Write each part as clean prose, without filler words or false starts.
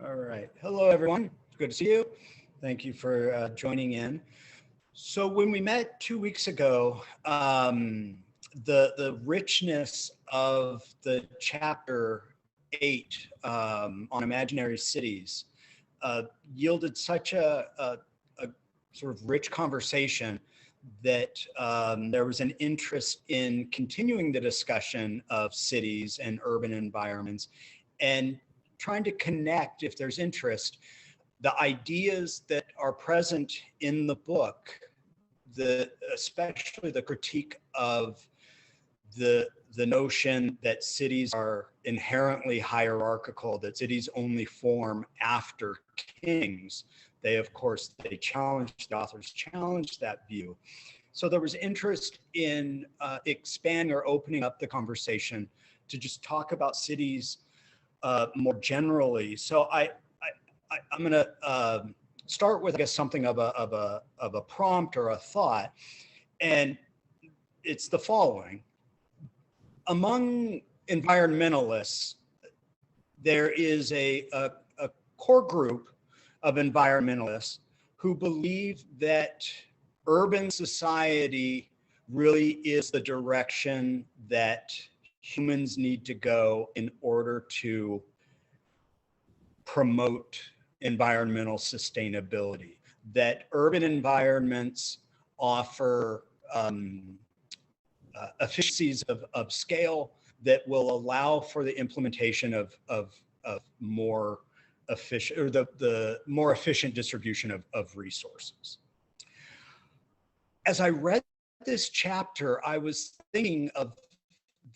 All right. Hello, everyone. Good to see you. Thank you for joining in. So when we met 2 weeks ago, the richness of the chapter 8 on imaginary cities yielded such a sort of rich conversation that there was an interest in continuing the discussion of cities and urban environments and trying to connect, if there's interest, the ideas that are present in the book, especially the critique of the notion that cities are inherently hierarchical, that cities only form after kings. The authors challenged that view. So there was interest in expanding or opening up the conversation to just talk about cities more generally. So I'm going to start with, I guess, something of a prompt or a thought, and it's the following. Among environmentalists, there is a core group of environmentalists who believe that urban society really is the direction that humans need to go in order to promote environmental sustainability, that urban environments offer efficiencies of scale that will allow for the implementation of more efficient, or the more efficient distribution of resources. As I read this chapter, I was thinking of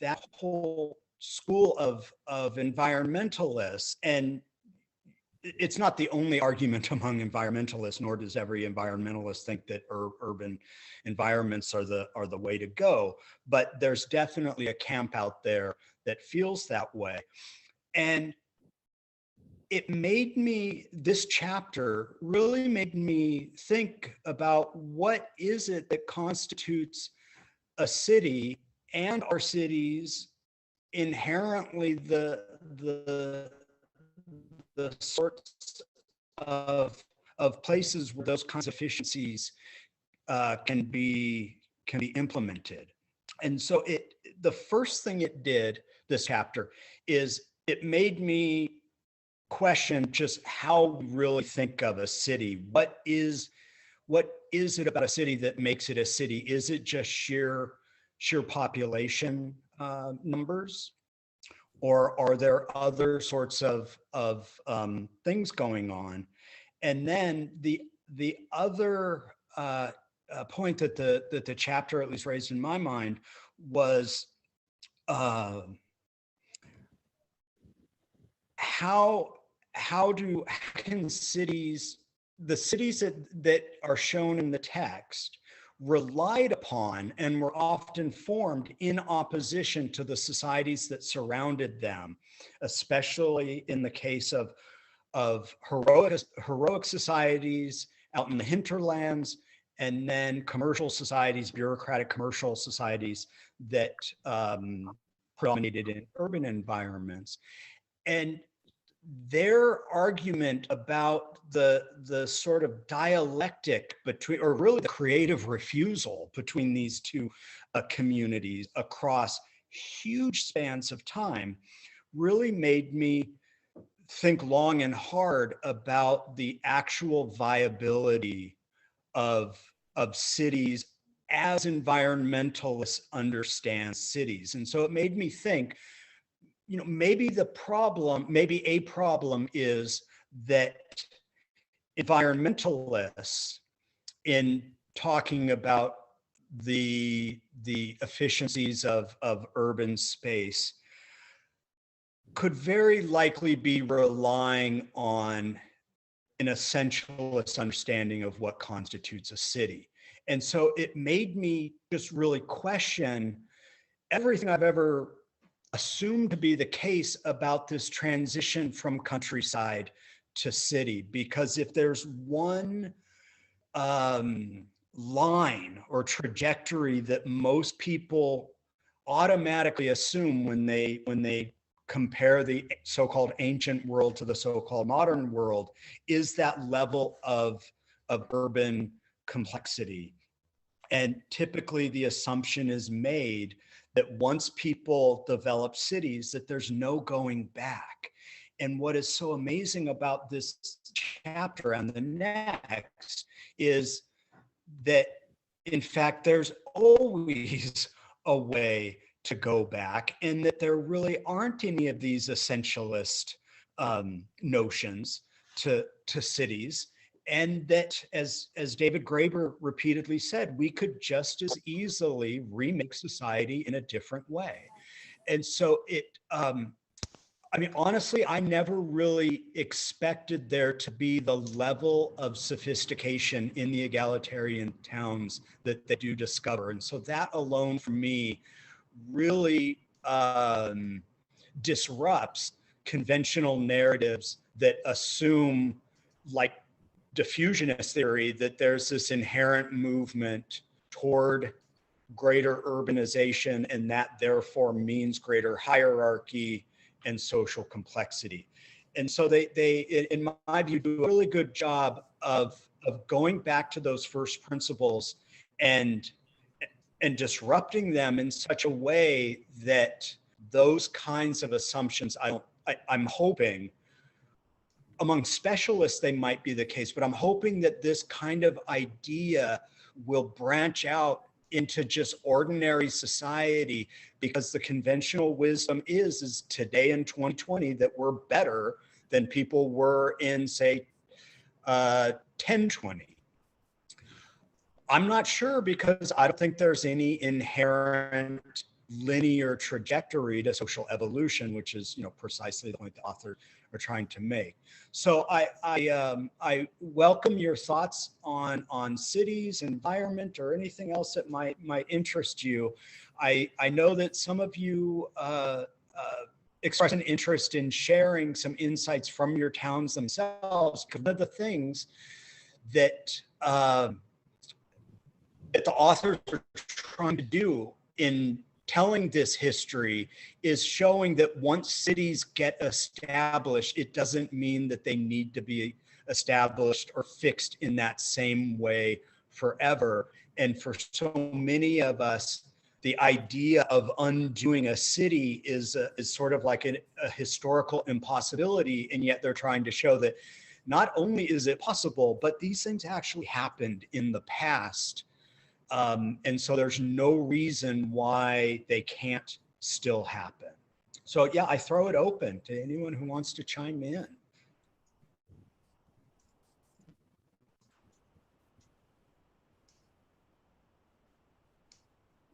that whole school of environmentalists, and it's not the only argument among environmentalists, nor does every environmentalist think that urban environments are the way to go. But there's definitely a camp out there that feels that way. And this chapter really made me think about what is it that constitutes a city, and are cities inherently the sorts of places where those kinds of efficiencies can be implemented. And so the first thing it did, this chapter, is it made me question just how we really think of a city. What is it about a city that makes it a city? Is it just sheer population numbers? Or are there other sorts of things going on? And then the other point that the chapter at least raised in my mind was how can cities, the cities that are shown in the text, relied upon and were often formed in opposition to the societies that surrounded them, especially in the case of heroic societies out in the hinterlands, and then commercial societies, bureaucratic commercial societies that predominated in urban environments. And their argument about the sort of dialectic between, or really the creative refusal between these two communities across huge spans of time, really made me think long and hard about the actual viability of cities as environmentalists understand cities. And so it made me think, maybe a problem is that environmentalists, in talking about the efficiencies of urban space, could very likely be relying on an essentialist understanding of what constitutes a city. And so it made me just really question everything I've ever assumed to be the case about this transition from countryside to city. Because if there's one line or trajectory that most people automatically assume when they compare the so-called ancient world to the so-called modern world is that level of urban complexity. And typically the assumption is made that once people develop cities, that there's no going back. And what is so amazing about this chapter and the next is that, in fact, there's always a way to go back, and that there really aren't any of these essentialist notions to cities. And that, as David Graeber repeatedly said, we could just as easily remake society in a different way. And so I mean, honestly, I never really expected there to be the level of sophistication in the egalitarian towns that they do discover. And so that alone for me really disrupts conventional narratives that assume, like diffusionist theory, that there's this inherent movement toward greater urbanization, and that therefore means greater hierarchy and social complexity. And so they in my view, do a really good job of going back to those first principles and disrupting them in such a way that those kinds of assumptions, I'm hoping, among specialists, they might be the case, but I'm hoping that this kind of idea will branch out into just ordinary society, because the conventional wisdom is today in 2020 that we're better than people were in, say, 1020. I'm not sure, because I don't think there's any inherent linear trajectory to social evolution, which is, precisely the point the author are trying to make. So I welcome your thoughts on cities, environment, or anything else that might interest you. I know that some of you express an interest in sharing some insights from your towns themselves. One of the things that the authors are trying to do in telling this history is showing that once cities get established, it doesn't mean that they need to be established or fixed in that same way forever. And for so many of us, the idea of undoing a city is sort of like a historical impossibility. And yet they're trying to show that not only is it possible, but these things actually happened in the past. And so there's no reason why they can't still happen. So yeah, I throw it open to anyone who wants to chime in.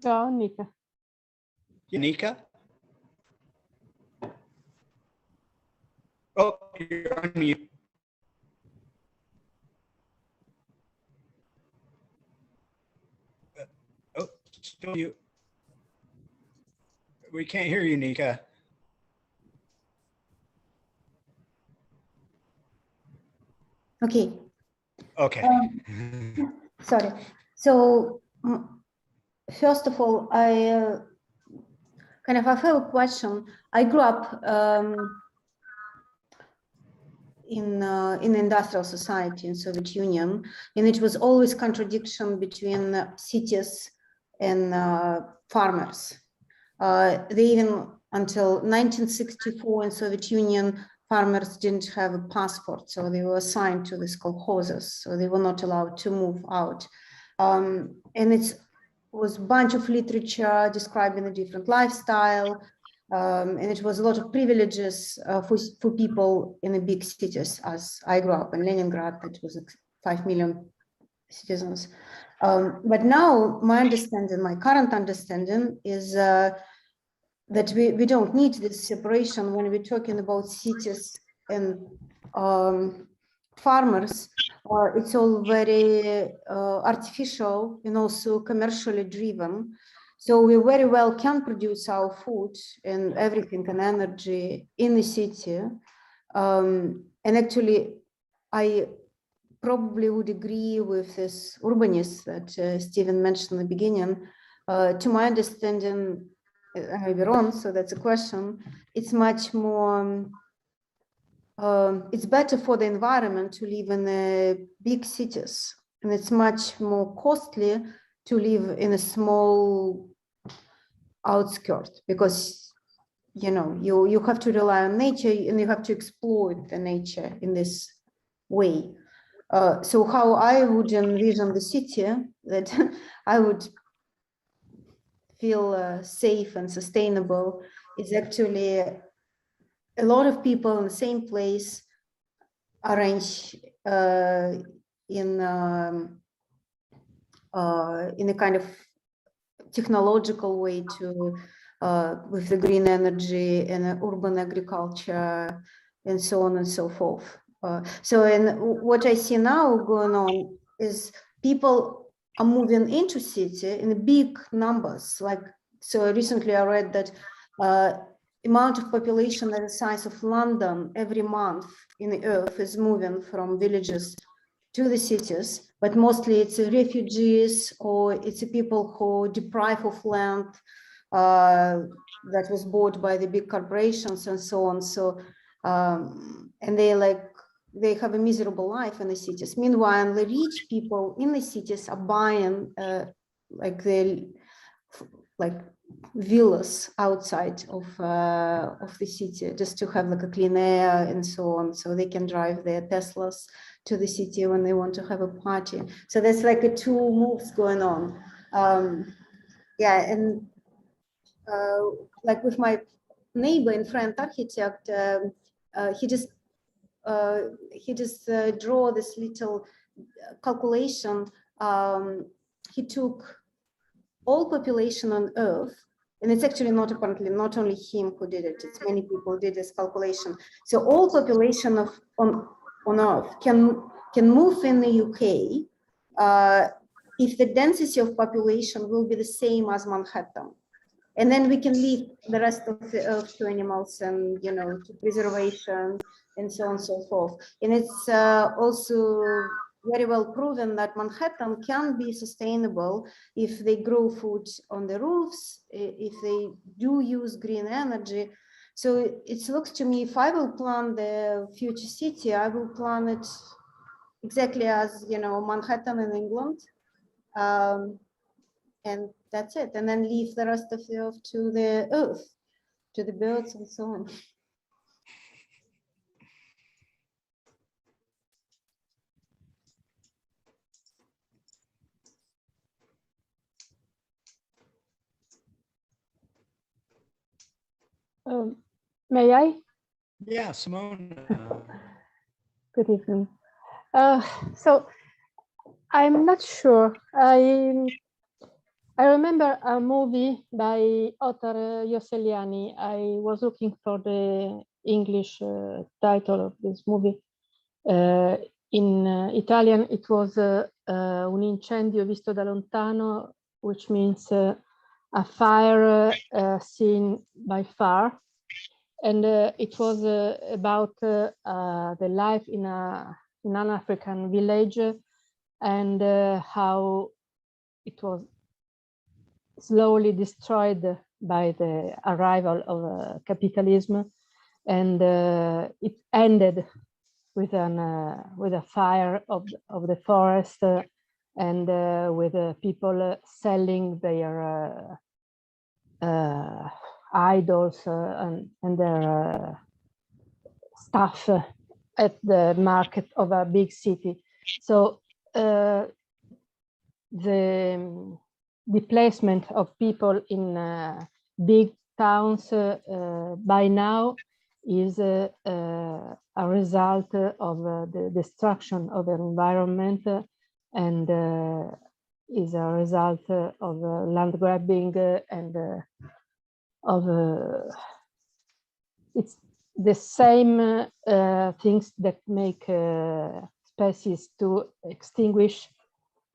Go, Nika. Nika? Oh, you're on mute. Oh, still you. We can't hear you, Nika. Okay. Okay. Sorry. So first of all, I have a question. I grew up in industrial society in Soviet Union, and it was always contradiction between cities and farmers. They even until 1964 in Soviet Union, farmers didn't have a passport, so they were assigned to these kolkhozes, so they were not allowed to move out. And it was a bunch of literature describing a different lifestyle, and it was a lot of privileges for people in the big cities, as I grew up in Leningrad, that was 5 million citizens. But now my understanding, my current understanding is that we don't need this separation when we're talking about cities and farmers. It's all very artificial and also commercially driven. So we very well can produce our food and everything and energy in the city. And actually, I probably would agree with this urbanist that Steven mentioned in the beginning. To my understanding, I may be wrong, so that's a question. It's much more, it's better for the environment to live in big cities, and it's much more costly to live in a small outskirt, because you have to rely on nature and you have to exploit the nature in this way. So how I would envision the city that I would feel safe and sustainable is actually a lot of people in the same place, arranged in a kind of technological way to with the green energy and urban agriculture and so on and so forth. And what I see now going on is people are moving into city in big numbers. So recently I read that amount of population the size of London every month in the earth is moving from villages to the cities, but mostly it's refugees or it's people who deprive of land that was bought by the big corporations and so on. So, and they have a miserable life in the cities. Meanwhile, the rich people in the cities are buying villas outside of the city just to have a clean air and so on, so they can drive their Teslas to the city when they want to have a party. So there's a two moves going on. And with my neighbor and friend architect, he just draw this little calculation. He took all population on Earth, and it's actually apparently not only him who did it, it's many people did this calculation. So all population on Earth can move in the UK if the density of population will be the same as Manhattan. And then we can leave the rest of the Earth to animals and, to preservation and so on and so forth. And it's also very well proven that Manhattan can be sustainable if they grow food on the roofs, if they do use green energy. So it looks to me, if I will plan the future city, I will plan it exactly as, Manhattan in England. And that's it. And then leave the rest of the earth to the earth, to the birds and so on. May I? Yeah, Simone. Good evening. So I'm not sure. I remember a movie by author Yosseliani. I was looking for the English title of this movie. In Italian, it was Un incendio visto da lontano, which means a fire seen by far. And it was about the life in an African village and how it was slowly destroyed by the arrival of capitalism, and it ended with a fire of the forest and with people selling their idols and their stuff at the market of a big city. So the displacement of people in big towns by now is a result of the destruction of the environment and is a result of land grabbing and it's the same things that make species to extinguish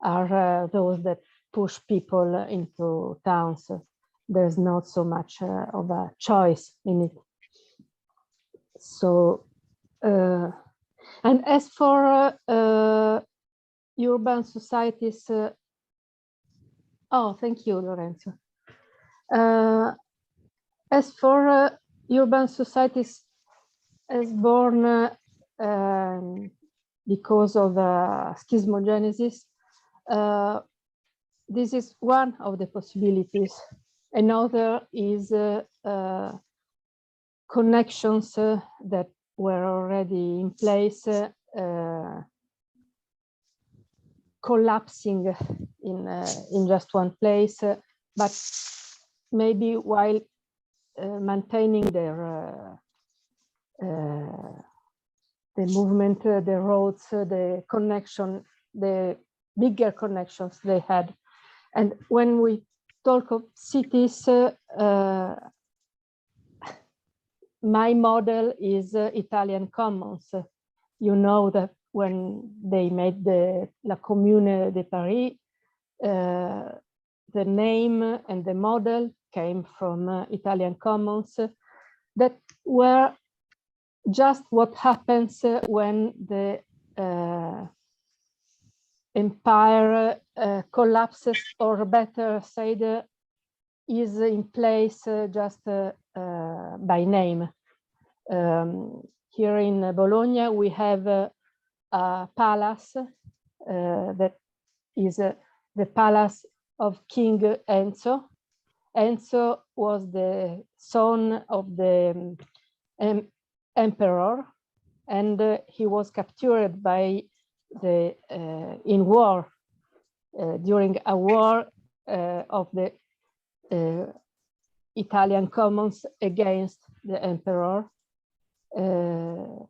are those that push people into towns. There's not so much of a choice in it. So, and as for urban societies, oh, thank you, Lorenzo. As for urban societies as born because of schismogenesis, this is one of the possibilities. Another is connections that were already in place, collapsing in just one place, but maybe while maintaining their the movement, the roads, the connection, the bigger connections they had. And when we talk of cities, my model is Italian commons. You know that when they made the La Commune de Paris, the name and the model came from Italian commons that were just what happens when the empire collapses, or better said, is in place just by name. Here in Bologna, we have a palace that is the palace of King Enzo. Enzo was the son of the emperor, and he was captured by the in war during a war of the Italian commons against the emperor. And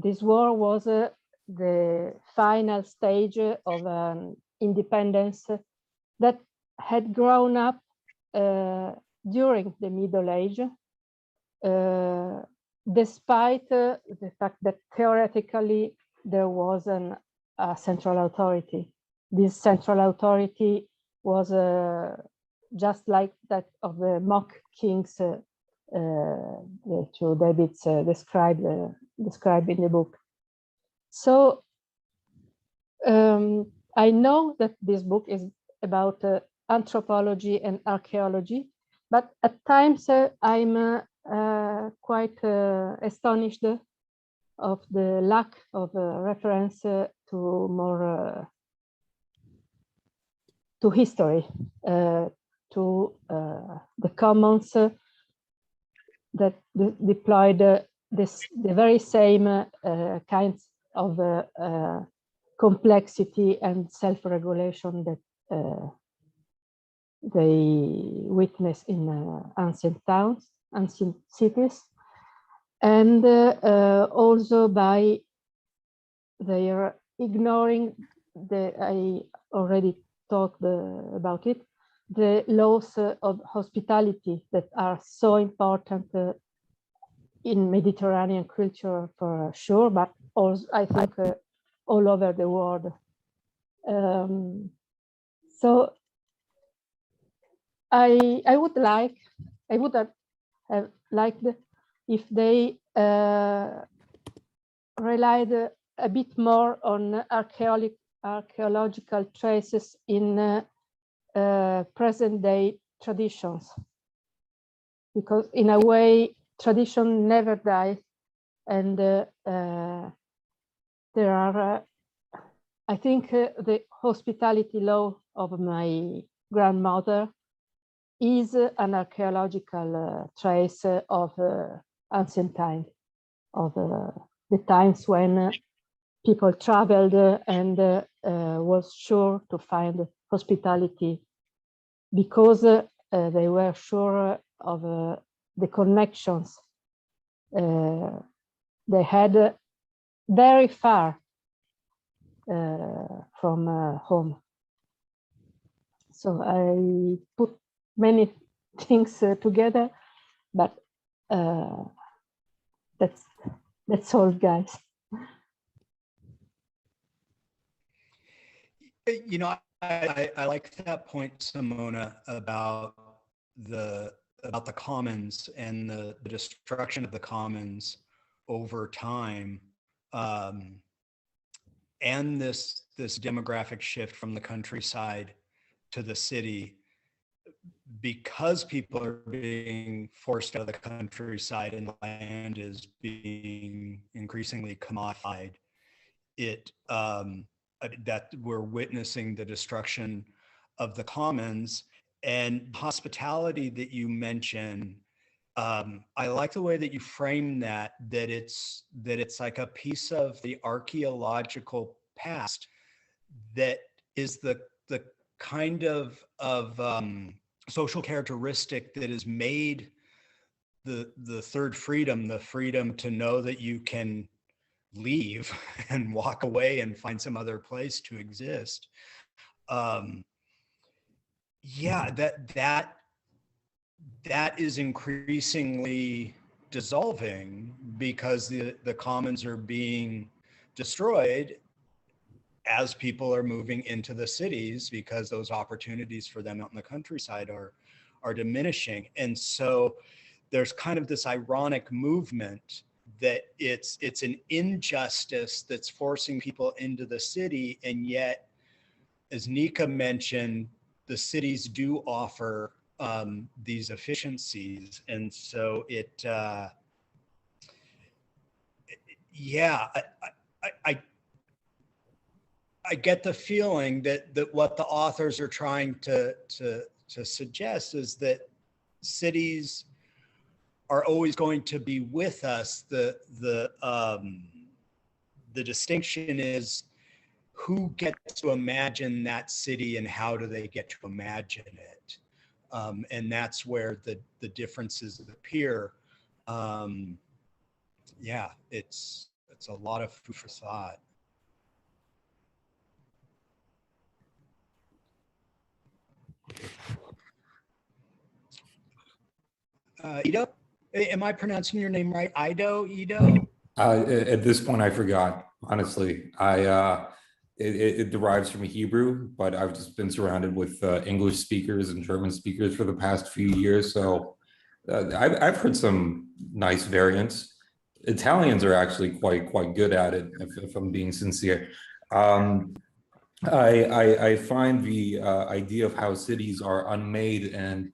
this war was the final stage of an independence that had grown up during the Middle Age, despite the fact that theoretically there was a central authority. This central authority was just like that of the mock kings the two Davids described in the book. So I know that this book is about anthropology and archaeology, but at times I'm quite astonished of the lack of reference to more to history, to the commons that deployed the very same kinds of complexity and self-regulation that they witness in ancient towns, ancient cities, and also by their ignoring I already talked about it, the laws of hospitality that are so important in Mediterranean culture for sure, but also I think all over the world. So I would have liked if they relied a bit more on archaeological traces in present day traditions, because in a way tradition never dies, and there are I think the hospitality law of my grandmother is an archaeological trace of ancient times, of the times when people traveled and was sure to find hospitality because they were sure of the connections they had very far from home. So I put many things together, but that's all, guys. You know, I like that point, Simona, about the commons and the destruction of the commons over time, and this demographic shift from the countryside to the city, because people are being forced out of the countryside and the land is being increasingly commodified, that we're witnessing the destruction of the commons. And hospitality that you mentioned, I like the way that you frame that it's like a piece of the archaeological past that is the kind of social characteristic that has made the third freedom, the freedom to know that you can leave and walk away and find some other place to exist. Yeah, that is increasingly dissolving because the commons are being destroyed as people are moving into the cities, because those opportunities for them out in the countryside are diminishing. And so there's kind of this ironic movement that it's an injustice that's forcing people into the city, and yet, as Nika mentioned, the cities do offer these efficiencies. And so I get the feeling that what the authors are trying to suggest is that cities are always going to be with us. The distinction is who gets to imagine that city and how do they get to imagine it. And that's where the differences appear. Yeah, it's a lot of food for thought. Ido, am I pronouncing your name right? Ido? At this point, I forgot, honestly. It derives from Hebrew, but I've just been surrounded with English speakers and German speakers for the past few years. So I've heard some nice variants. Italians are actually quite good at it, if I'm being sincere. I find the idea of how cities are unmade, and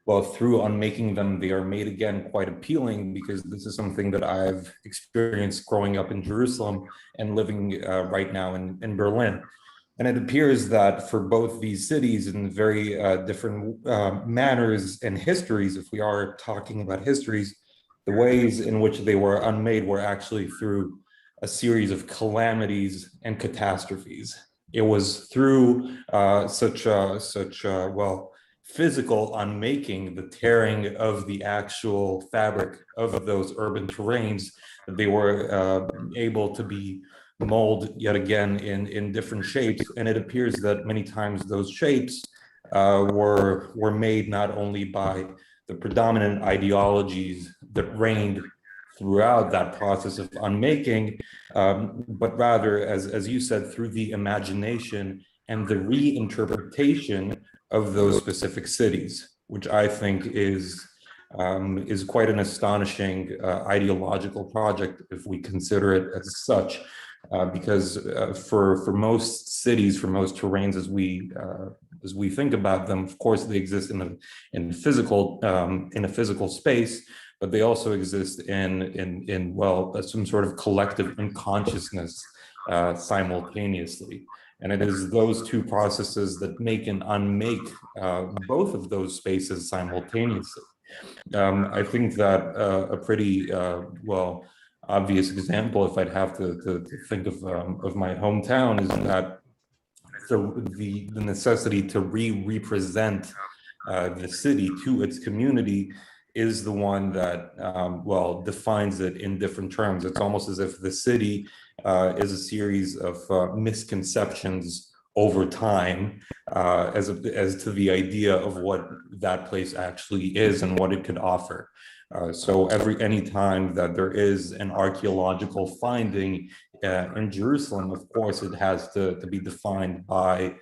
well, through unmaking them, they are made again quite appealing, because this is something that I've experienced growing up in Jerusalem and living right now in Berlin. And it appears that for both these cities, in very different manners and histories, if we are talking about histories, the ways in which they were unmade were actually through a series of calamities and catastrophes. It was through such physical unmaking, the tearing of the actual fabric of those urban terrains, that they were able to be molded yet again in different shapes. And it appears that many times those shapes were made not only by the predominant ideologies that reigned throughout that process of unmaking, but rather, as you said, through the imagination and the reinterpretation of those specific cities, which I think is quite an astonishing ideological project if we consider it as such, because for most cities, for most terrains, as we think about them, of course they exist in a physical space, but they also exist in some sort of collective unconsciousness simultaneously. And it is those two processes that make and unmake both of those spaces simultaneously. I think that a pretty obvious example, if I'd have to think of my hometown, is that the necessity to represent the city to its community is the one that defines it in different terms. It's almost as if the city is a series of misconceptions over time as to the idea of what that place actually is and what it could offer. So any time that there is an archaeological finding in Jerusalem, of course, it has to be defined by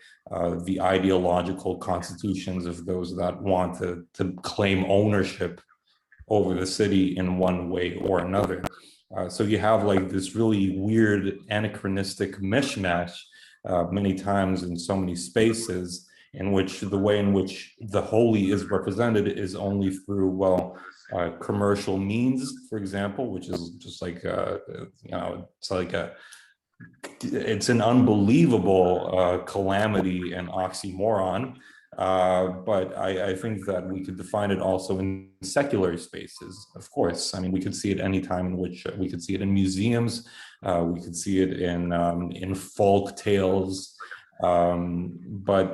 the ideological constitutions of those that want to claim ownership over the city in one way or another. So you have like this really weird anachronistic mishmash many times in so many spaces, in which the way in which the holy is represented is only through, well, commercial means, for example, which is just like, it's an unbelievable calamity and oxymoron. But I think that we could define it also in secular spaces, of course. I mean, we could see it any time in which we could see it in museums, we could see it in folk tales. But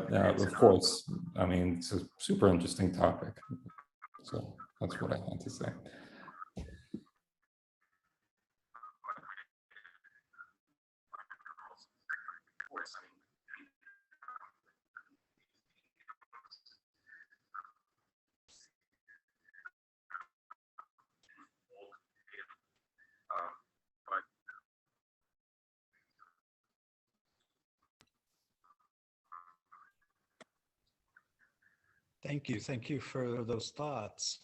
of course, I mean, it's a super interesting topic. So that's what I want to say. Thank you for those thoughts.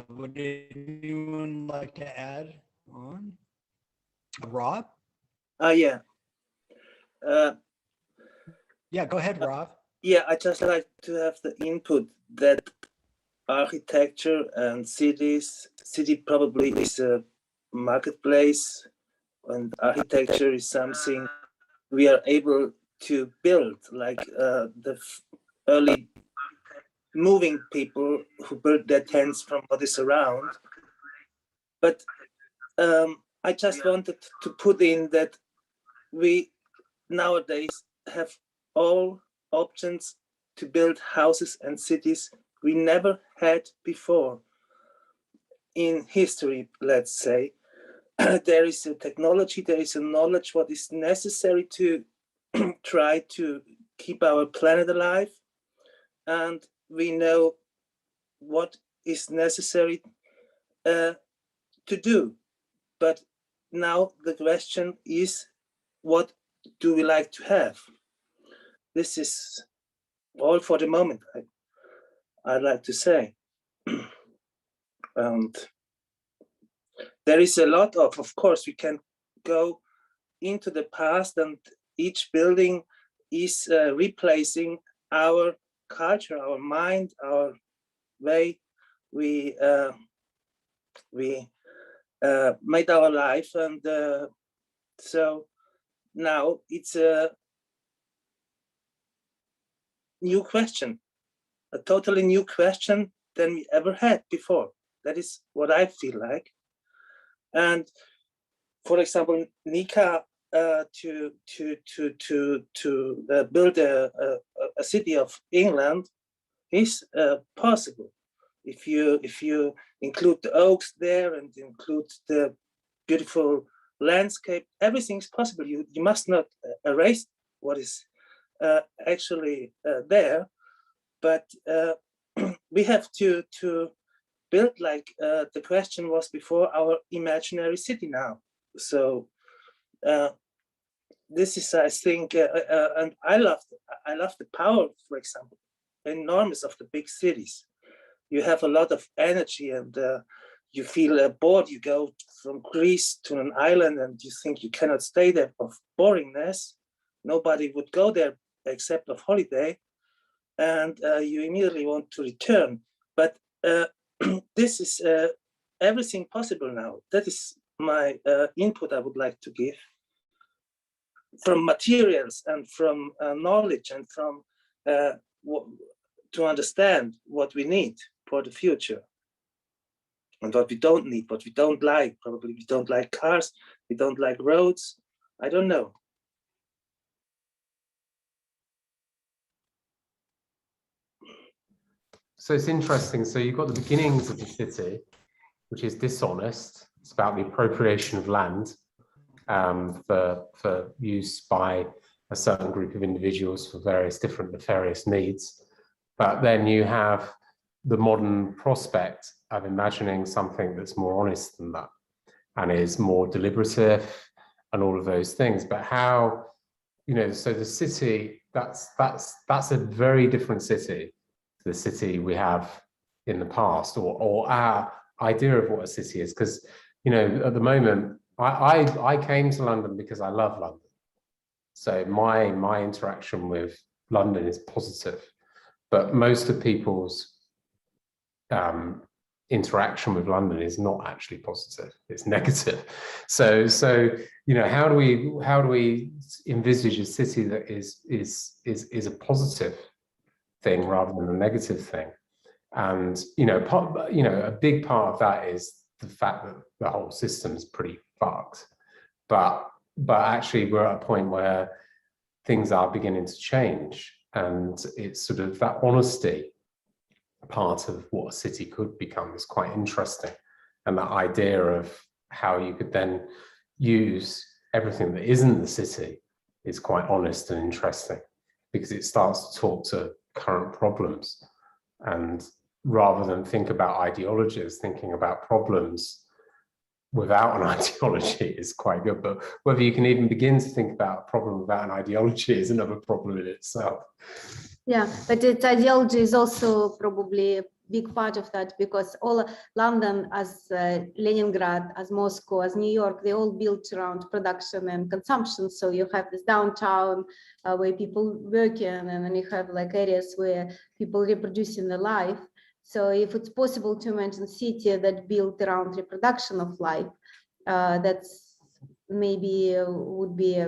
Would anyone like to add on? Rob? Yeah. Yeah, go ahead, Rob. Yeah, I just like to have the input that architecture and city probably is a marketplace, and architecture is something we are able to build, like the early moving people who built their tents from what is around. But I just wanted to put in that we nowadays have all options to build houses and cities we never had before in history, let's say. There is a technology, there is a knowledge what is necessary to try to keep our planet alive, and we know what is necessary to do. But now the question is, what do we like to have? This is all for the moment, I'd like to say. And there is a lot of course, we can go into the past, and each building is replacing our culture, our mind, our way we made our life. And so now it's a new question, a totally new question than we ever had before. That is what I feel like. And for example, Nika, to build a city of England is possible if you include the oaks there and include the beautiful landscape. Everything's possible. You must not erase what is actually there, but we have to build, like the question was before, our imaginary city now. So this is, I think, and I love the power, for example, enormous of the big cities. You have a lot of energy, and you feel bored. You go from Greece to an island and you think you cannot stay there of boringness. Nobody would go there except of holiday, and you immediately want to return. But this is everything possible now. That is my input I would like to give, from materials and from knowledge and from to understand what we need for the future and what we don't need, what we don't like. Probably we don't like cars, we don't like roads. I don't know. So it's interesting. So you've got the beginnings of the city, which is dishonest. It's about the appropriation of land for use by a certain group of individuals for various different nefarious needs. But then you have the modern prospect of imagining something that's more honest than that and is more deliberative and all of those things. But how, so the city, that's a very different city to the city we have in the past, or our idea of what a city is. Because, at the moment, I came to London because I love London. So my interaction with London is positive, but most of people's interaction with London is not actually positive, it's negative. So you know, how do we envisage a city that is a positive thing rather than a negative thing? And you know, a big part of that is the fact that the whole system's pretty fucked. But actually we're at a point where things are beginning to change, and it's sort of that honesty part of what a city could become is quite interesting. And that idea of how you could then use everything that isn't the city is quite honest and interesting, because it starts to talk to current problems. And rather than think about ideologies, thinking about problems without an ideology is quite good. But whether you can even begin to think about a problem without an ideology is another problem in itself. Yeah, but its ideology is also probably a big part of that, because all London, as Leningrad, as Moscow, as New York, they all built around production and consumption. So you have this downtown where people work in, and then you have like areas where people reproducing their life. So if it's possible to imagine a city that built around reproduction of life, that's maybe would be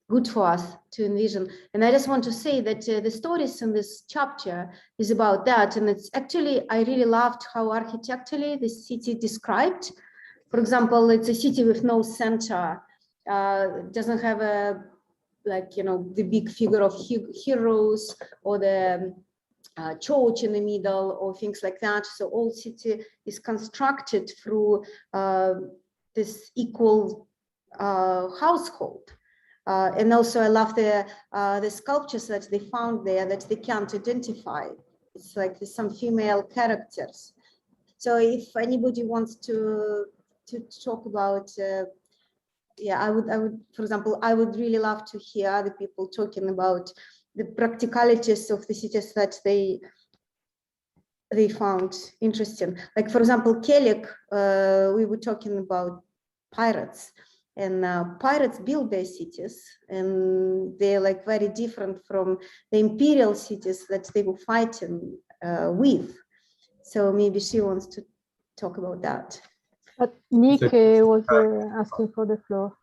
good for us to envision. And I just want to say that the stories in this chapter is about that. And it's actually, I really loved how architecturally the city described. For example, it's a city with no center, doesn't have a, like, you know, the big figure of heroes or the church in the middle or things like that. So all city is constructed through this equal household. And also I love the sculptures that they found there that they can't identify. It's like there's some female characters. So if anybody wants to talk about, yeah, I would, for example, I would really love to hear other people talking about the practicalities of the cities that they found interesting. Like, for example, Kellick, we were talking about pirates, and pirates build their cities, and they're like very different from the imperial cities that they were fighting with. So maybe she wants to talk about that. But Nick was asking for the floor.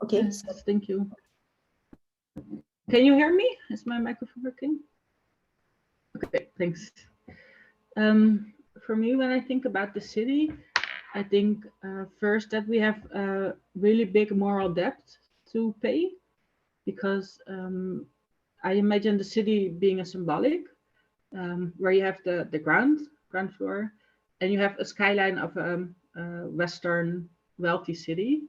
Okay. Yes, thank you. Can you hear me? Is my microphone working? Okay, thanks. For me, when I think about the city, I think first that we have a really big moral debt to pay, because I imagine the city being a symbolic, where you have the ground floor, and you have a skyline of a Western wealthy city,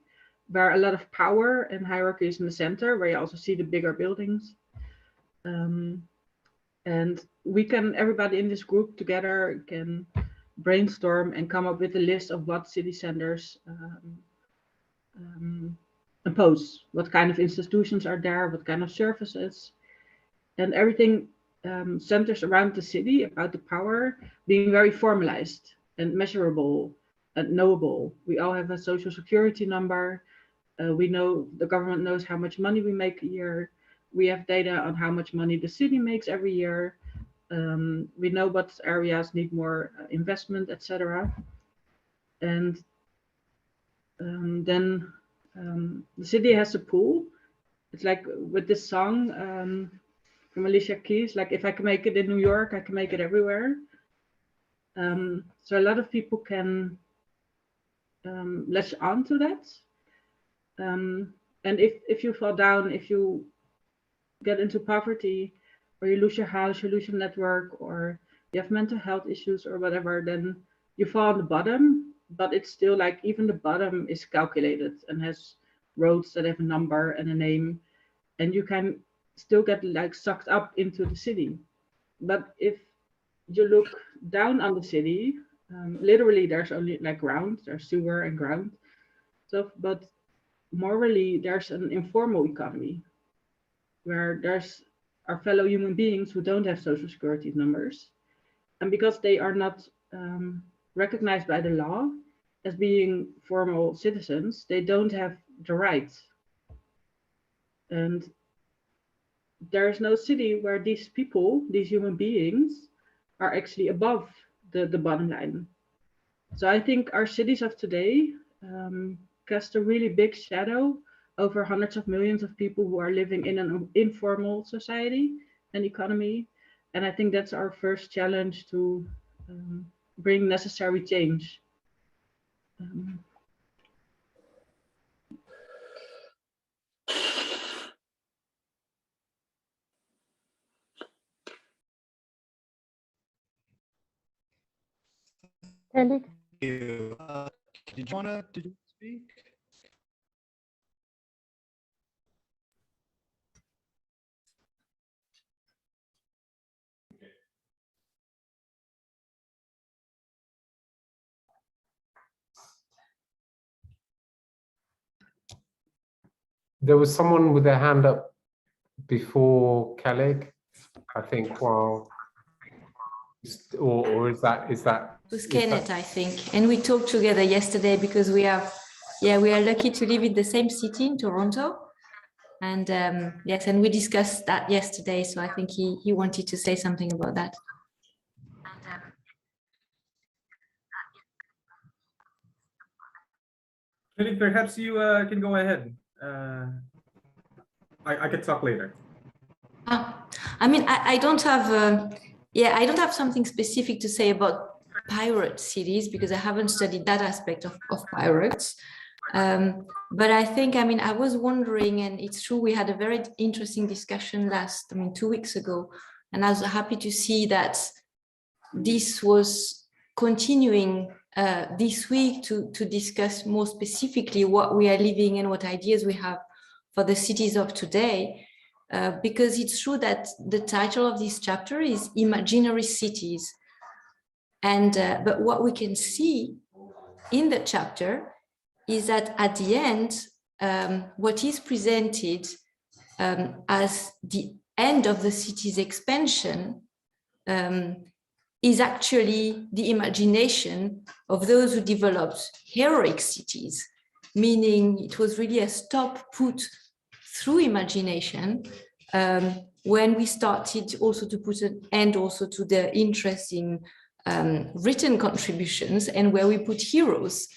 where a lot of power and hierarchy is in the center, where you also see the bigger buildings. And everybody in this group together can brainstorm and come up with a list of what city centers impose, what kind of institutions are there, what kind of services, and everything centers around the city, about the power being very formalized and measurable and knowable. We all have a social security number. We know, the government knows how much money we make a year. We have data on how much money the city makes every year. We know what areas need more investment, etc. And then the city has a pool. It's like with this song from Alicia Keys, like, if I can make it in New York, I can make it everywhere. So a lot of people can latch on to that. And if you fall down, if you get into poverty, or you lose your house, you lose your network, or you have mental health issues or whatever, then you fall on the bottom. But it's still like, even the bottom is calculated and has roads that have a number and a name, and you can still get like sucked up into the city. But if you look down on the city, literally there's only like ground, there's sewer and ground. So, but morally, there's an informal economy where there's our fellow human beings who don't have social security numbers. And because they are not recognized by the law as being formal citizens, they don't have the rights. And there's no city where these people, these human beings, are actually above the bottom line. So I think our cities of today cast a really big shadow over hundreds of millions of people who are living in an informal society and economy. And I think that's our first challenge to bring necessary change. Kelly? Did you speak? There was someone with their hand up before Kelly, I think, while, or is that? It was Kenneth, I think, and we talked together yesterday because we are lucky to live in the same city in Toronto, and yes, and we discussed that yesterday. So I think he wanted to say something about that. Kelly, perhaps you can go ahead. I could talk later. I mean, I don't have, I don't have something specific to say about pirate cities because I haven't studied that aspect of pirates. But I think, I mean, I was wondering, and it's true, we had a very interesting discussion 2 weeks ago, and I was happy to see that this was continuing this week to discuss more specifically what we are living and what ideas we have for the cities of today. Because it's true that the title of this chapter is Imaginary Cities. And but what we can see in the chapter is that at the end, what is presented as the end of the city's expansion is actually the imagination of those who developed heroic cities, meaning it was really a stop put through imagination when we started also to put an end also to the interest in written contributions, and where we put heroes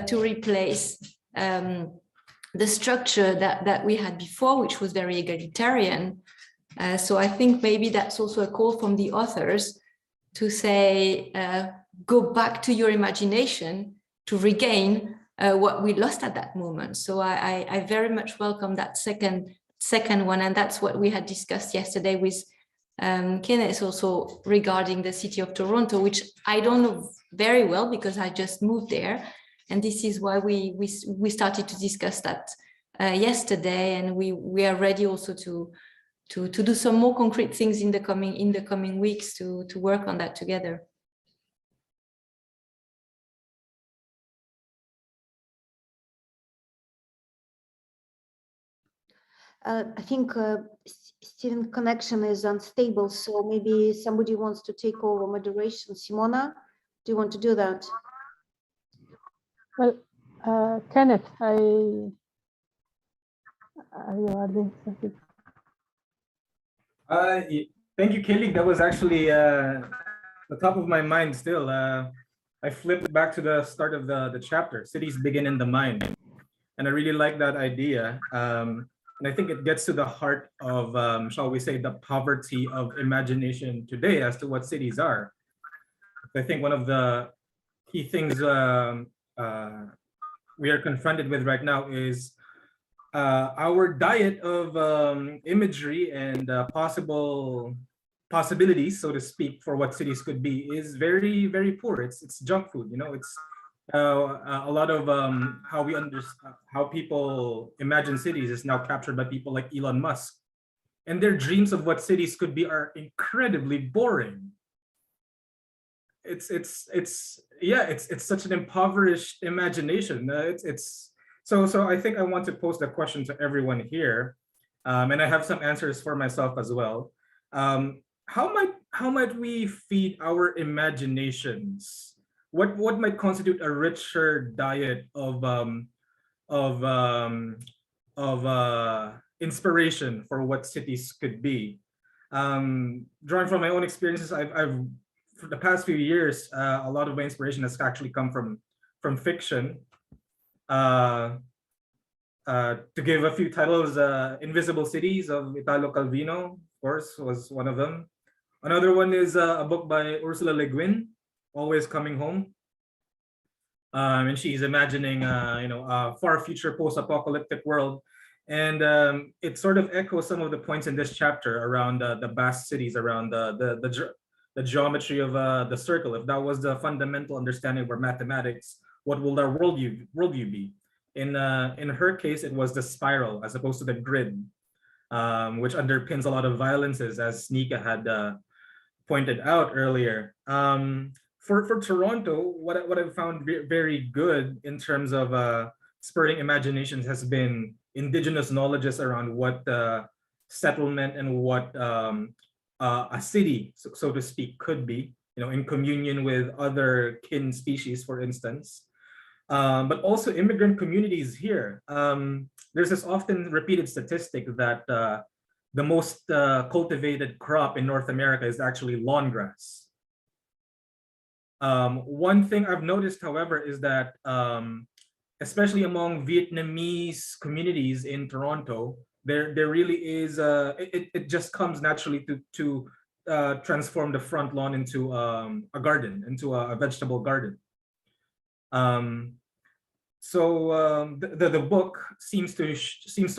to replace the structure that we had before, which was very egalitarian. So I think maybe that's also a call from the authors to say, go back to your imagination to regain what we lost at that moment. So I very much welcome that second one, and that's what we had discussed yesterday with Kenneth also regarding the city of Toronto, which I don't know very well because I just moved there, and this is why we started to discuss that yesterday, and we are ready also to do some more concrete things in the coming weeks to work on that together. I think Steven's connection is unstable, so maybe somebody wants to take over moderation. Simona, do you want to do that? Well, Kenneth, are you adding something? Thank you, Kelly. That was actually the top of my mind still. I flipped back to the start of the chapter. Cities begin in the mind. And I really like that idea. And I think it gets to the heart of, shall we say, the poverty of imagination today as to what cities are. I think one of the key things we are confronted with right now is our diet of imagery and possibilities, so to speak, for what cities could be is very, very poor. It's junk food, you know. It's a lot of how people imagine cities is now captured by people like Elon Musk, and their dreams of what cities could be are incredibly boring. It's such an impoverished imagination. So I think I want to pose the question to everyone here, and I have some answers for myself as well. How might we feed our imaginations? What might constitute a richer diet of inspiration for what cities could be. Drawing from my own experiences, I've for the past few years, a lot of my inspiration has actually come from fiction. To give a few titles, Invisible Cities of Italo Calvino, of course, was one of them. Another one is a book by Ursula Le Guin, Always Coming Home. And she's imagining, a far future post-apocalyptic world. And it sort of echoes some of the points in this chapter around the vast cities, around the geometry of the circle. If that was the fundamental understanding of our mathematics, what will our worldview be? In her case, it was the spiral as opposed to the grid, which underpins a lot of violences, as Nika had pointed out earlier. For Toronto, what I've found very good in terms of spurring imaginations has been indigenous knowledges around what settlement and what a city, so to speak, could be, in communion with other kin species, for instance. But also immigrant communities here. There's this often repeated statistic that the most cultivated crop in North America is actually lawn grass. One thing I've noticed, however, is that especially among Vietnamese communities in Toronto, there really is, it just comes naturally to transform the front lawn into a garden, into a vegetable garden. The book seems to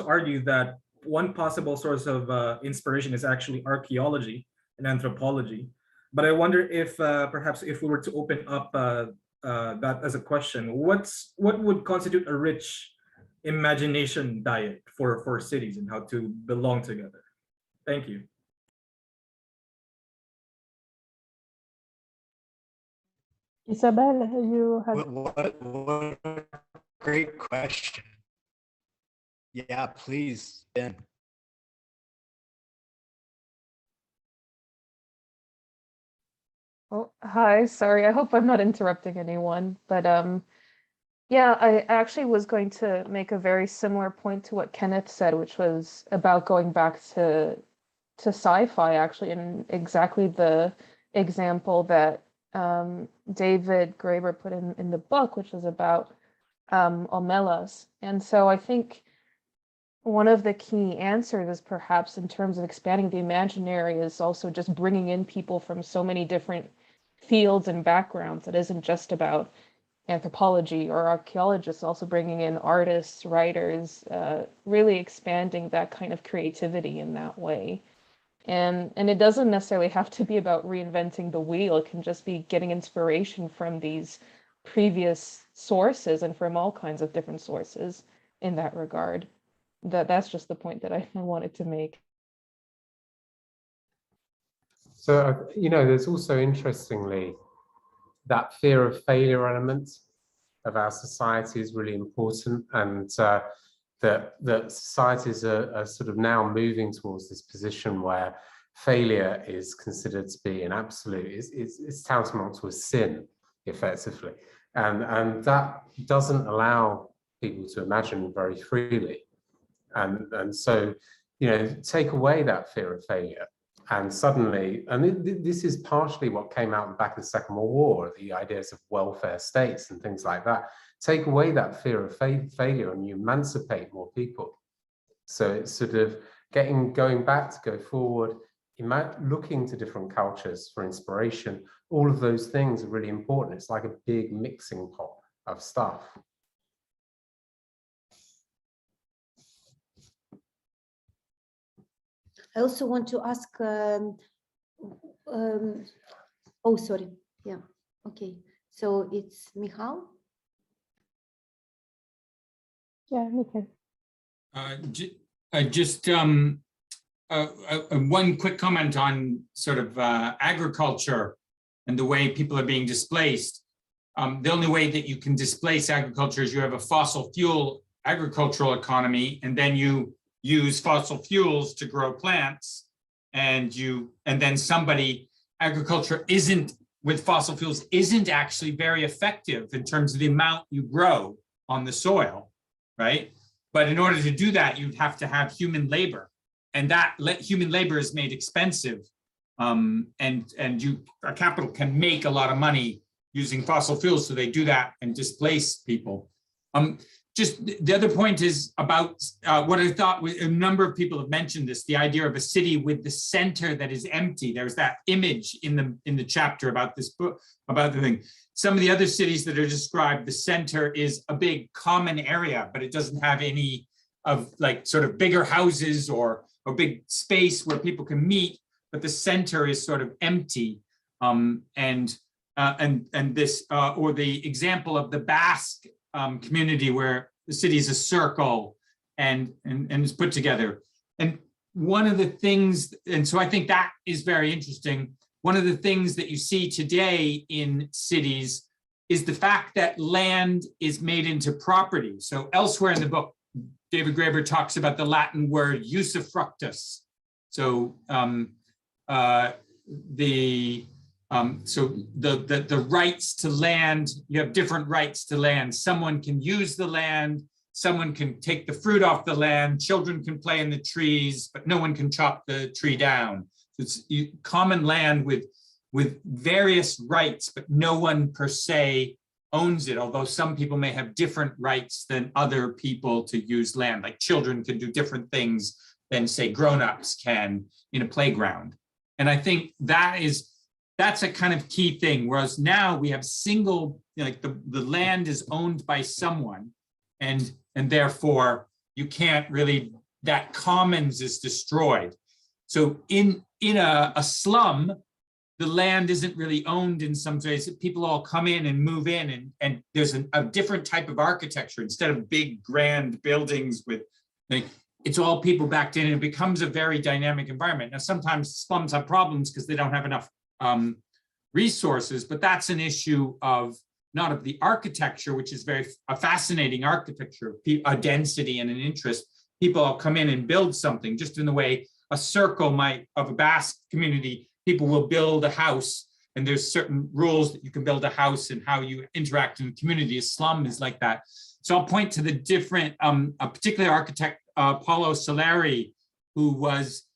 argue that one possible source of inspiration is actually archaeology and anthropology. But I wonder if perhaps if we were to open up that as a question, what would constitute a rich imagination diet for cities and how to belong together? Thank you. Isabel, you have. What a great question. Yeah, please, Ben. Oh, hi, sorry. I hope I'm not interrupting anyone, but yeah, I actually was going to make a very similar point to what Kenneth said, which was about going back to sci-fi, actually, and exactly the example that David Graeber put in the book, which was about omelas. And so I think one of the key answers is perhaps in terms of expanding the imaginary is also just bringing in people from so many different fields and backgrounds. It isn't just about anthropology or archaeologists, also bringing in artists, writers, really expanding that kind of creativity in that way. And it doesn't necessarily have to be about reinventing the wheel. It can just be getting inspiration from these previous sources and from all kinds of different sources in that regard. That's just the point that I wanted to make. So, there's also, interestingly, that fear of failure element of our society is really important, and that societies are sort of now moving towards this position where failure is considered to be an absolute, it's tantamount to a sin, effectively. And that doesn't allow people to imagine very freely. And so, take away that fear of failure, and suddenly, this is partially what came out in the back of the Second World War, the ideas of welfare states and things like that. Take away that fear of failure and you emancipate more people. So it's sort of going back to go forward, looking to different cultures for inspiration. All of those things are really important. It's like a big mixing pot of stuff. I also want to ask, oh, sorry. Yeah, okay. So it's Michal? Yeah, okay. Just one quick comment on sort of agriculture and the way people are being displaced. The only way that you can displace agriculture is you have a fossil fuel agricultural economy, and then you use fossil fuels to grow plants, and then agriculture with fossil fuels isn't actually very effective in terms of the amount you grow on the soil, right? But in order to do that, you'd have to have human labor, and that human labor is made expensive. And a capital can make a lot of money using fossil fuels, so they do that and displace people. Just the other point is about what I thought a number of people have mentioned this, the idea of a city with the center that is empty. There's that image in the chapter about this book, about the thing. Some of the other cities that are described, the center is a big common area, but it doesn't have any of like sort of bigger houses or big space where people can meet, but the center is sort of empty. And this, or the example of the Basque community where the city is a circle and is put together. And one of the things, and so I think that is very interesting. One of the things that you see today in cities is the fact that land is made into property. So elsewhere in the book, David Graeber talks about the Latin word usufructus. So the rights to land, you have different rights to land. Someone can use the land, someone can take the fruit off the land, children can play in the trees, but no one can chop the tree down. So it's common land with various rights, but no one per se owns it, although some people may have different rights than other people to use land. Like children can do different things than say grown-ups can in a playground. And I think that's a kind of key thing, whereas now we have single, like the land is owned by someone, and therefore you can't really, that commons is destroyed. So in a slum, the land isn't really owned in some ways. People all come in and move in, and there's a different type of architecture. Instead of big grand buildings with, like, it's all people backed in, and it becomes a very dynamic environment. Now, sometimes slums have problems because they don't have enough resources, but that's an issue of not of the architecture, which is a fascinating architecture, a density and an interest. People all come in and build something, just in the way a circle might, of a Basque community, people will build a house, and there's certain rules that you can build a house and how you interact in the community. A slum is like that. So I'll point to the different, a particular architect, Paulo Soleri, who was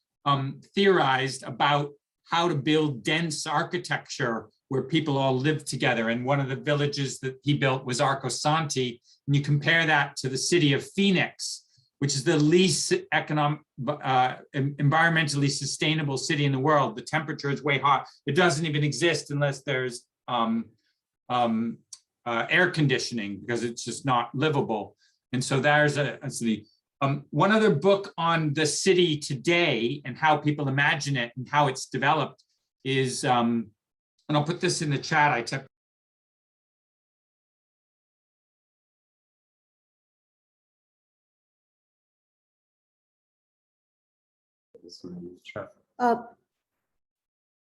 theorized about how to build dense architecture where people all live together. And one of the villages that he built was Arco Santi. And you compare that to the city of Phoenix, which is the least environmentally sustainable city in the world. The temperature is way hot. It doesn't even exist unless there's air conditioning, because it's just not livable. And so there's a city. One other book on the city today and how people imagine it and how it's developed is, and I'll put this in the chat, I took.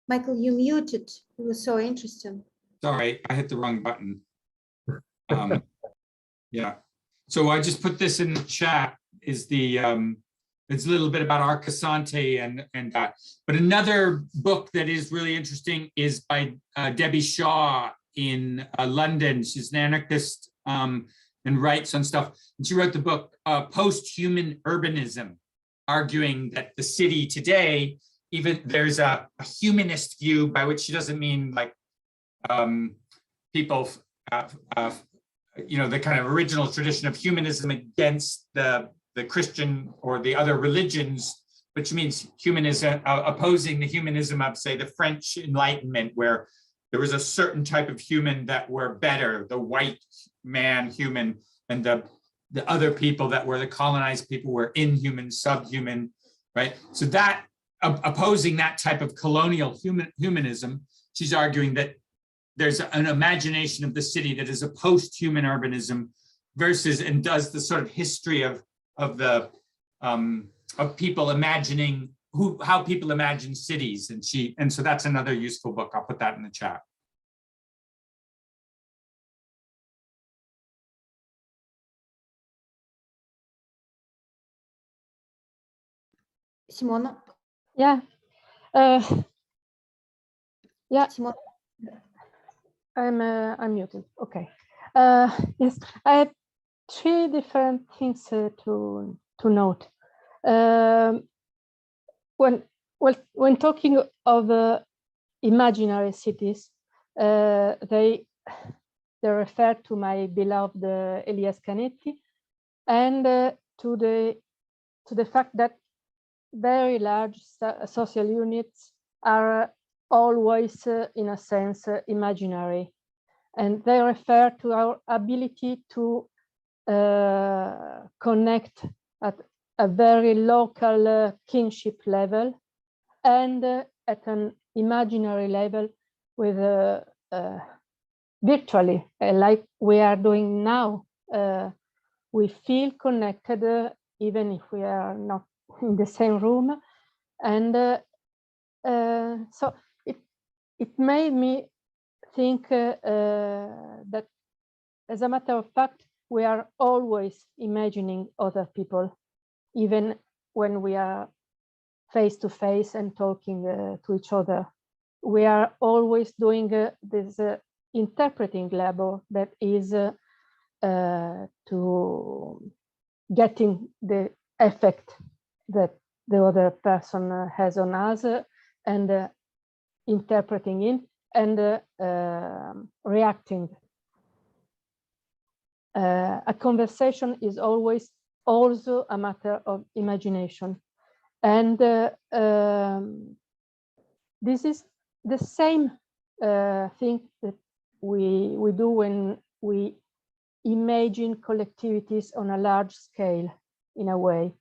Michael, you muted. It was so interesting. Sorry, I hit the wrong button. Yeah, so I just put this in the chat. Is the it's a little bit about Arcasante and that. But another book that is really interesting is by Debbie Shaw in London. She's an anarchist and writes on stuff. And she wrote the book Post-Human Urbanism, arguing that the city today, even there's a humanist view, by which she doesn't mean like people, you know, the kind of original tradition of humanism against the Christian or the other religions, which means humanism, opposing the humanism of, say, the French Enlightenment, where there was a certain type of human that were better, the white man human, and the other people that were the colonized people were inhuman, subhuman, right? So that, opposing that type of colonial humanism, she's arguing that there's an imagination of the city that is a post-human urbanism versus, and does the sort of history of people imagining how people imagine cities, and so that's another useful book. I'll put that in the chat. Simona? Yeah. Yeah. Simona? I'm muted. Okay. Yes, three different things to note. When talking of imaginary cities, they refer to my beloved Elias Canetti, and to the fact that very large social units are always, in a sense, imaginary, and they refer to our ability to connect at a very local kinship level, and at an imaginary level with virtually, like we are doing now. We feel connected even if we are not in the same room, and so it made me think that, as a matter of fact, we are always imagining other people, even when we are face to face and talking to each other. We are always doing this interpreting labor that is to getting the effect that the other person has on us, and interpreting it and reacting. A conversation is always also a matter of imagination, and this is the same thing that we do when we imagine collectivities on a large scale, in a way.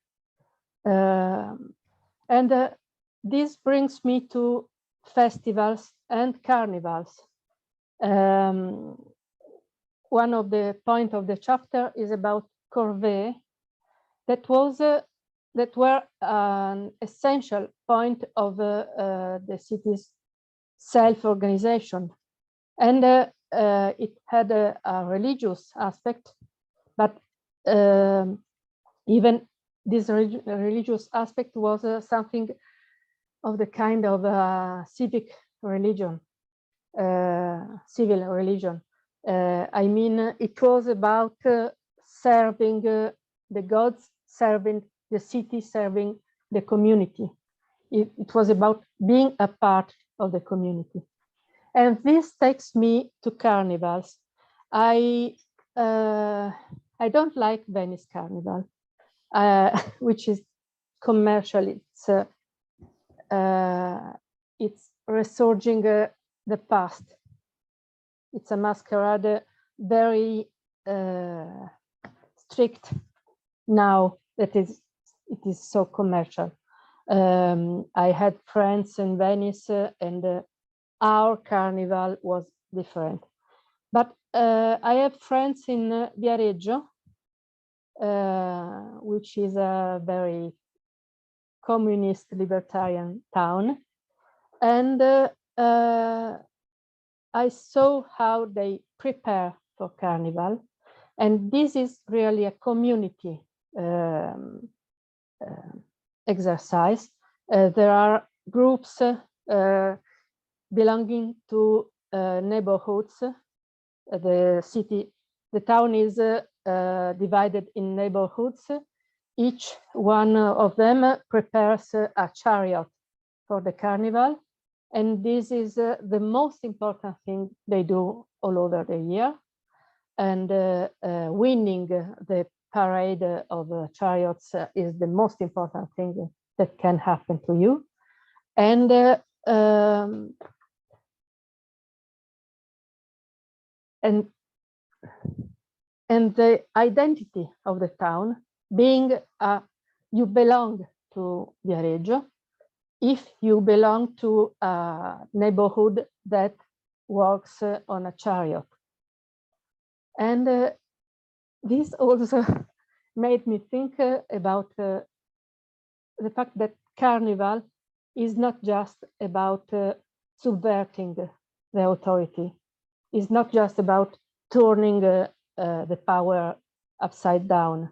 And this brings me to festivals and carnivals. One of the points of the chapter is about corvées that were an essential point of the city's self-organization, and it had a religious aspect, but even this religious aspect was something of the kind of civic religion, civil religion. I mean, it was about serving the gods, serving the city, serving the community. It was about being a part of the community. And this takes me to carnivals. I don't like Venice Carnival, which is commercial. It's resurging the past. It's a masquerade, very strict now that it is so commercial. I had friends in Venice, and our carnival was different. But I have friends in Viareggio, which is a very communist libertarian town, and I saw how they prepare for carnival, and this is really a community exercise. There are groups belonging to neighborhoods. The town is divided in neighborhoods. Each one of them prepares a chariot for the carnival, and this is the most important thing they do all over the year. And winning the parade of chariots is the most important thing that can happen to you. And the identity of the town being you belong to Viareggio if you belong to a neighborhood that works on a chariot. And this also made me think about the fact that carnival is not just about subverting the authority. It's not just about turning the power upside down.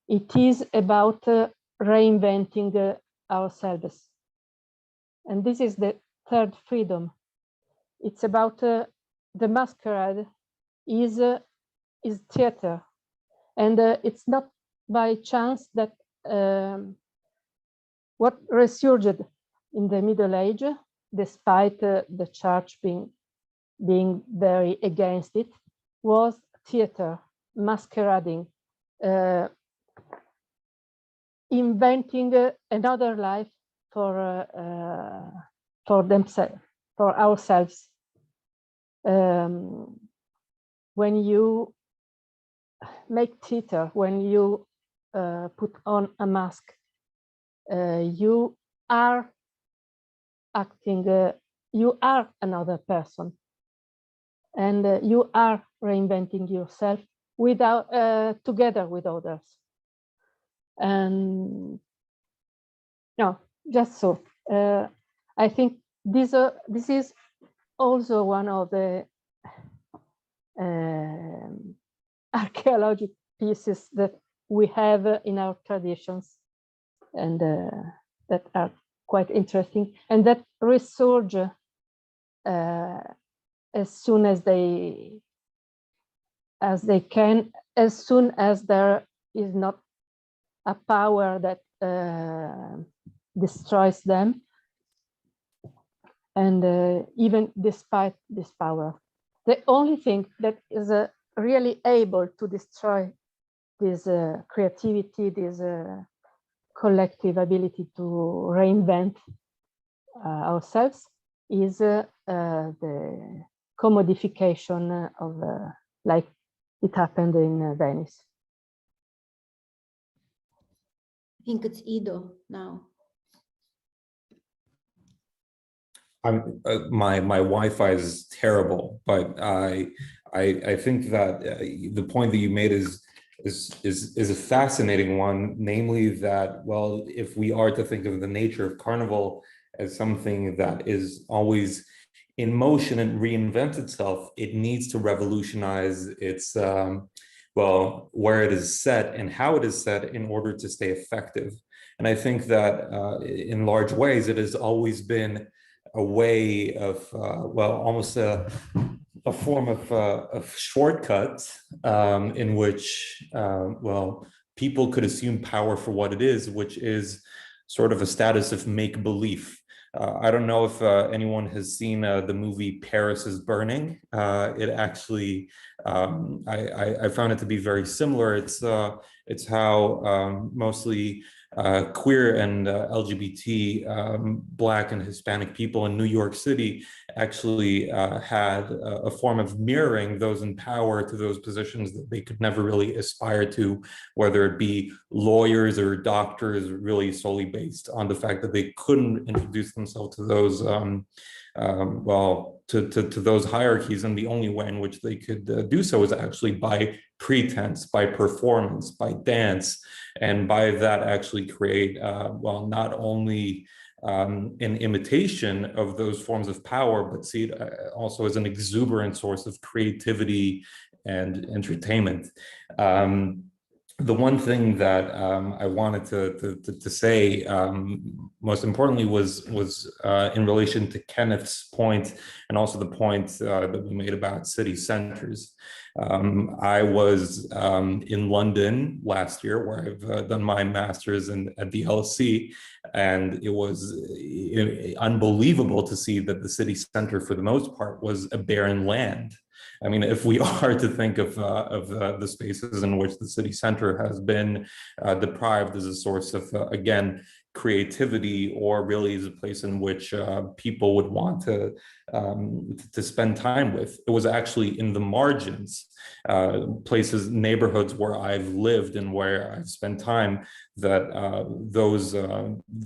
It is about reinventing ourselves. And this is the third freedom. It's about the masquerade is theater. And it's not by chance that what resurged in the Middle Age, despite the church being very against it, was theater, masquerading, inventing another life for themselves, for ourselves. When you make theater, when you put on a mask, you are acting, you are another person, and you are reinventing yourself without together with others. And no, just so. I think this is also one of the archaeological pieces that we have in our traditions, and that are quite interesting, and that resurge as soon as they can, as soon as there is not a power that destroys them, and even despite this power, the only thing that is really able to destroy this creativity, this collective ability to reinvent ourselves, is the commodification of, like it happened in Venice. I think it's Ido now. My Wi-Fi is terrible, but I think that the point that you made is a fascinating one, namely that, well, if we are to think of the nature of Carnival as something that is always in motion and reinvents itself, it needs to revolutionize its well, where it is set and how it is set in order to stay effective. And I think that in large ways, it has always been a way of, well, almost a form of shortcut in which, well, people could assume power for what it is, which is sort of a status of make-believe. I don't know if anyone has seen the movie Paris is Burning. It actually, I found it to be very similar. It's how mostly queer and LGBT Black and Hispanic people in New York City actually had a form of mirroring those in power to those positions that they could never really aspire to, whether it be lawyers or doctors, really solely based on the fact that they couldn't introduce themselves to those well, to those hierarchies, and the only way in which they could do so is actually by pretense, by performance, by dance, and by that actually create, well, not only an imitation of those forms of power, but see it also as an exuberant source of creativity and entertainment. The one thing that I wanted to say most importantly was in relation to Kenneth's point, and also the point that we made about city centers. I was in London last year, where I've done my master's at the LSE, and it was unbelievable to see that the city center, for the most part, was a barren land. I mean, if we are to think of the spaces in which the city center has been deprived as a source of, again, creativity, or really as a place in which people would want to spend time with, it was actually in the margins, places, neighborhoods where I've lived and where I've spent time, that those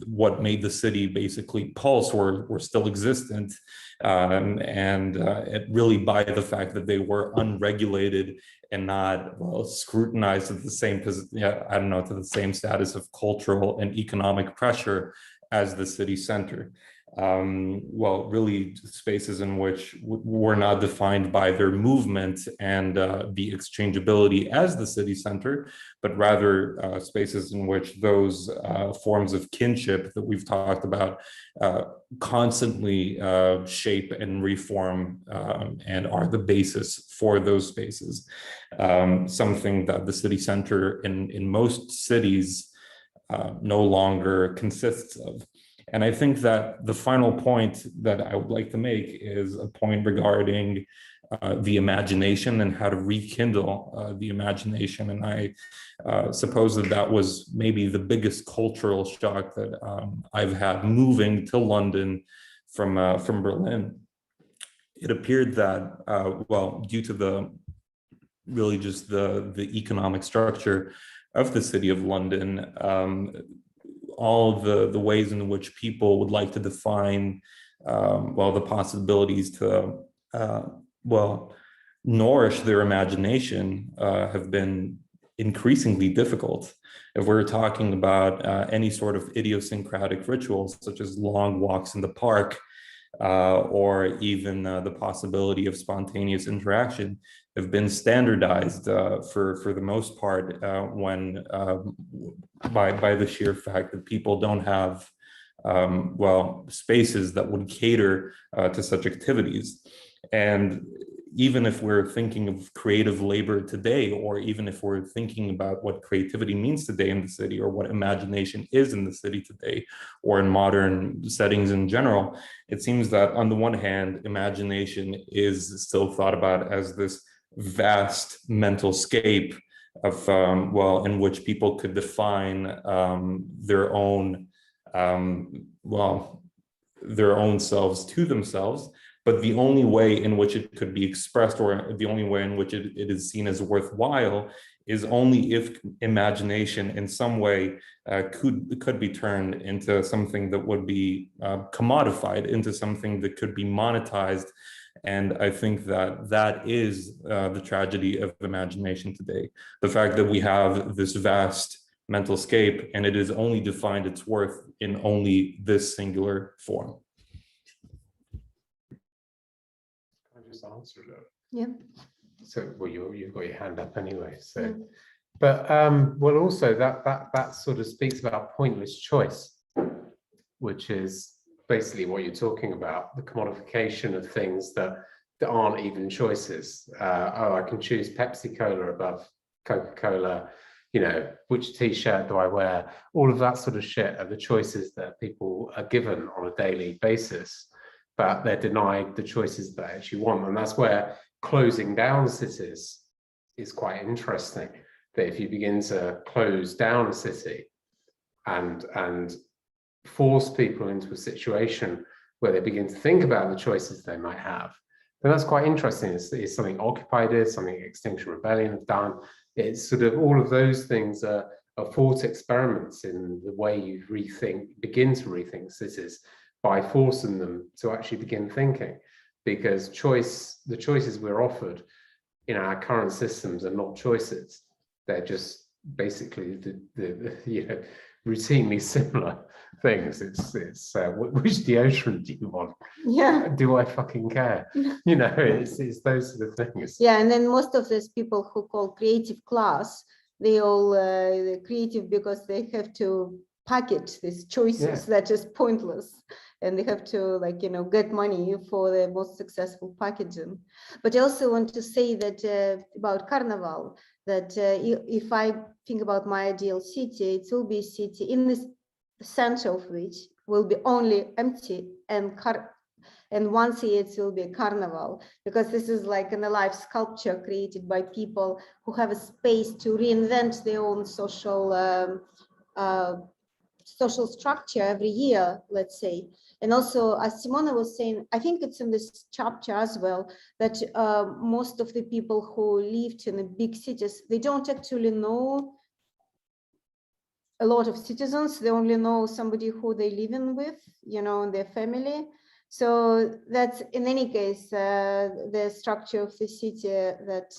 what made the city basically pulse were still existent, and it really by the fact that they were unregulated and not, well, scrutinized at the same, I don't know, to the same status of cultural and economic pressure as the city center. well, really spaces in which were not defined by their movement and the exchangeability as the city center, but rather spaces in which those forms of kinship that we've talked about constantly shape and reform and are the basis for those spaces. Something that the city center in most cities no longer consists of. And I think that the final point that I would like to make is a point regarding the imagination and how to rekindle the imagination. And I suppose that that was maybe the biggest cultural shock that I've had moving to London from Berlin. It appeared that, well, due to the really just the economic structure of the city of London, all the ways in which people would like to define, well, the possibilities to, well, nourish their imagination have been increasingly difficult. If we're talking about any sort of idiosyncratic rituals, such as long walks in the park, or even the possibility of spontaneous interaction, have been standardized for the most part when by the sheer fact that people don't have well, spaces that would cater to such activities. And even if we're thinking of creative labor today, or even if we're thinking about what creativity means today in the city, or what imagination is in the city today, or in modern settings in general, it seems that on the one hand, imagination is still thought about as this vast mental scape of, well, in which people could define their own, well, their own selves to themselves. But the only way in which it could be expressed, or the only way in which it is seen as worthwhile, is only if imagination in some way could be turned into something that would be commodified, into something that could be monetized. And I think that that is the tragedy of imagination today. The fact that we have this vast mental scape, and it is only defined its worth in only this singular form. Just answer it. Yeah. So, well, you've got your hand up anyway. So, Yeah. but well, also that sort of speaks about pointless choice, which is basically what you're talking about, the commodification of things that aren't even choices. Oh, I can choose Pepsi Cola above Coca-Cola. You know, which T-shirt do I wear? All of that sort of shit are the choices that people are given on a daily basis, but they're denied the choices that they actually want. And that's where closing down cities is quite interesting, that if you begin to close down a city and force people into a situation where they begin to think about the choices they might have, then that's quite interesting. It's something Occupy did, something Extinction Rebellion have done. It's sort of all of those things are thought experiments in the way you begin to rethink cities, by forcing them to actually begin thinking, because the choices we're offered in our current systems are not choices. They're just basically the you know, routinely similar things. It's which deodorant do you want? Yeah. Do I fucking care? You know, it's those sort of things. Yeah, and then most of these people who call creative class, they all creative because they have to package these choices that is pointless, and they have to, like, you know, get money for the most successful packaging. But I also want to say that about Carnival, that if I think about my ideal city, it will be a city in the center of which will be only empty, and once a year it will be a carnival, because this is like an alive sculpture created by people who have a space to reinvent their own social structure every year, let's say. And also, as Simona was saying, I think it's in this chapter as well, that most of the people who lived in the big cities, they don't actually know a lot of citizens. They only know somebody who they live in with, you know, in their family. So that's, in any case, the structure of the city that,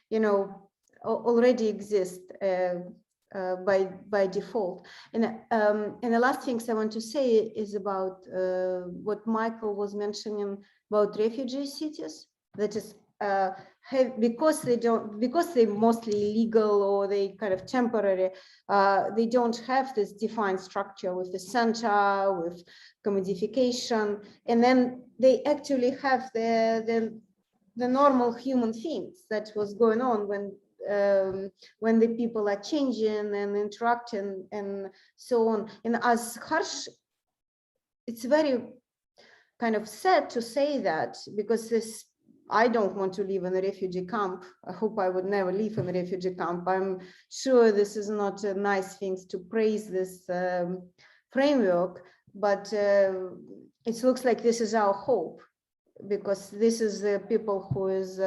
you know, already exists. by default. And the last things I want to say is about what Michael was mentioning about refugee cities. That is, because they're mostly illegal or they kind of temporary, they don't have this defined structure with the center, with commodification, and then they actually have the normal human things that was going on when the people are changing and interacting and so on. And as harsh, it's very kind of sad to say that, because this, I don't want to live in a refugee camp. I hope I would never live in a refugee camp. I'm sure this is not a nice thing to praise this framework, but it looks like this is our hope, because this is the people who is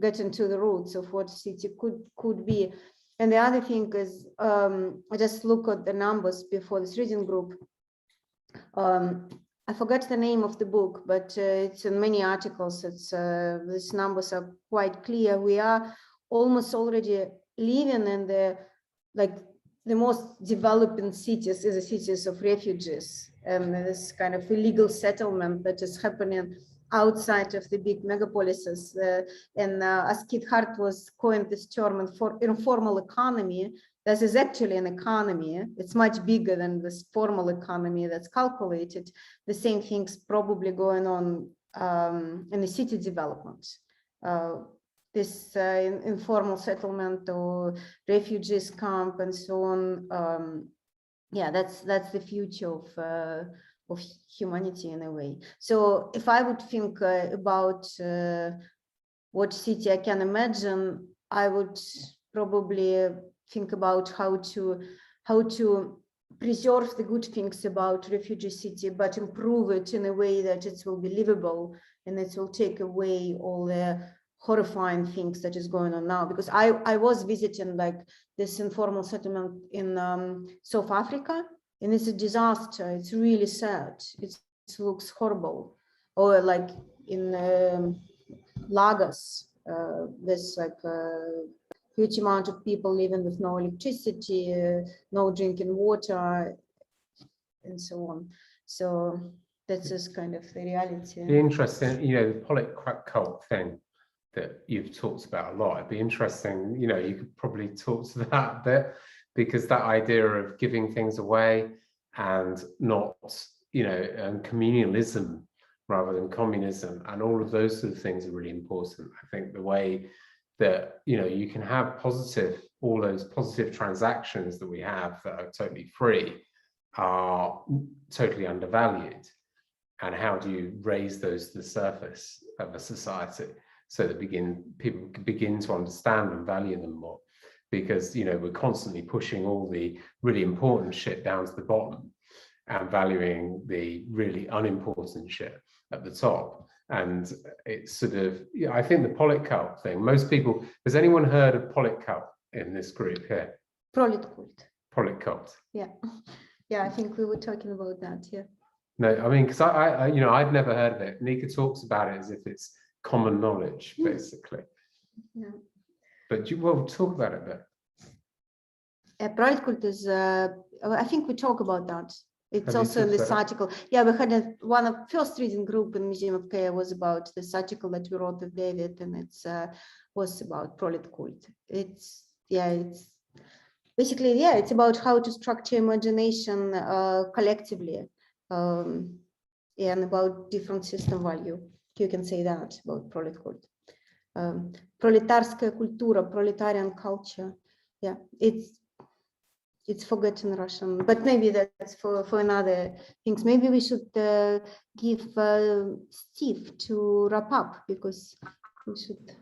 getting to the roots of what city could be. And the other thing is, I just look at the numbers before this reading group. I forgot the name of the book, but it's in many articles. It's these numbers are quite clear. We are almost already living in the most developing cities is the cities of refugees, and this kind of illegal settlement that is happening outside of the big megapolises. And as Kit Hart was coined this term informal economy, this is actually an economy. It's much bigger than this formal economy that's calculated. The same thing's probably going on in the city development. This informal settlement or refugees camp and so on. Yeah, that's the future of humanity in a way. So if I would think about what city I can imagine, I would probably think about how to preserve the good things about refugee city, but improve it in a way that it will be livable and it will take away all the horrifying things that is going on now. Because I was visiting like this informal settlement in South Africa, and it's a disaster. It's really sad. It looks horrible. Or like in Lagos, there's like huge amount of people living with no electricity, no drinking water, and so on. So that's just kind of the reality. Be interesting, the polycrack cult thing that you've talked about a lot. It'd be interesting, you could probably talk to that a bit, because that idea of giving things away and not, and communalism rather than communism, and all of those sort of things are really important. I think the way that you can have all those positive transactions that we have that are totally free are totally undervalued, and how do you raise those to the surface of a society so that people begin to understand and value them more? Because we're constantly pushing all the really important shit down to the bottom and valuing the really unimportant shit at the top. And it's sort of, I think the polycult thing, most people, has anyone heard of polycult in this group here? Polycult. Polycult. Yeah. Yeah, I think we were talking about that, yeah. No, I mean, because I'd never heard of it. Nika talks about it as if it's common knowledge, basically. Yeah. But we'll talk about it a bit. Polycult is, I think we talk about that. It's Have also in this article. Yeah, we had one of first reading group in Museum of Care was about this article that we wrote with David, and it's was about polycult. It's basically, it's about how to structure imagination collectively, and about different system value. You can say that about polycult. Proletarskaya kultura, proletarian culture. Yeah, it's forgotten Russian, but maybe that's for another things. Maybe we should give Steve to wrap up, because we should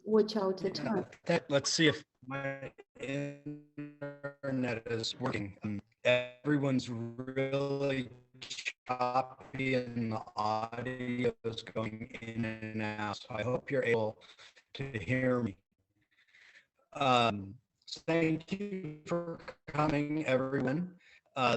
watch out the time. Let's see if my internet is working. Everyone's really choppy and the audio is going in and out. So I hope you're able to hear me. So thank you for coming, everyone.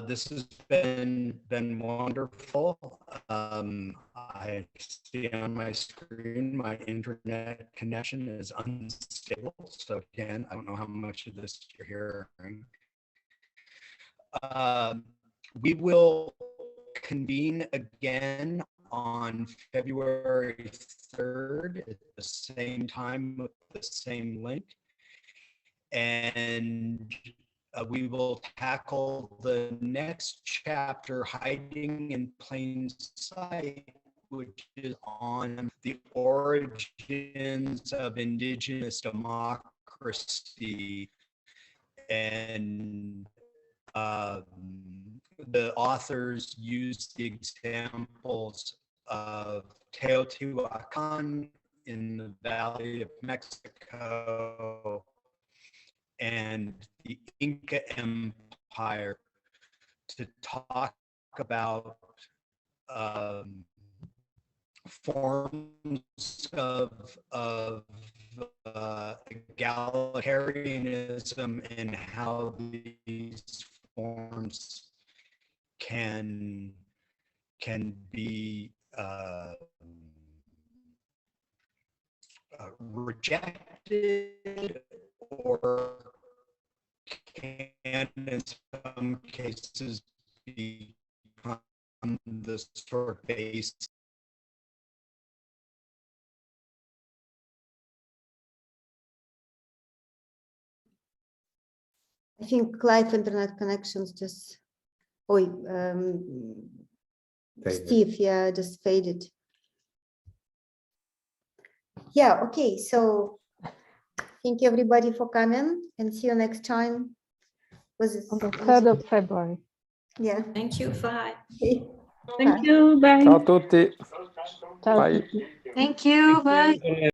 This has been wonderful. I see on my screen my internet connection is unstable. So again, I don't know how much of this you're hearing. We will convene again on February 3rd at the same time with the same link. And we will tackle the next chapter, Hiding in Plain Sight, which is on the origins of indigenous democracy. And the authors use the examples of Teotihuacan in the Valley of Mexico and the Inca Empire to talk about forms of egalitarianism and how these forms can be rejected or can in some cases become the sort of base. I think live internet connections just, Steve, yeah, just faded. Yeah, okay, so thank you everybody for coming and see you next time. Was it On the 3rd of February. Yeah. Thank you. Bye. Thank you. Bye. Ciao a tutti. Ciao. Bye. Thank you. Bye.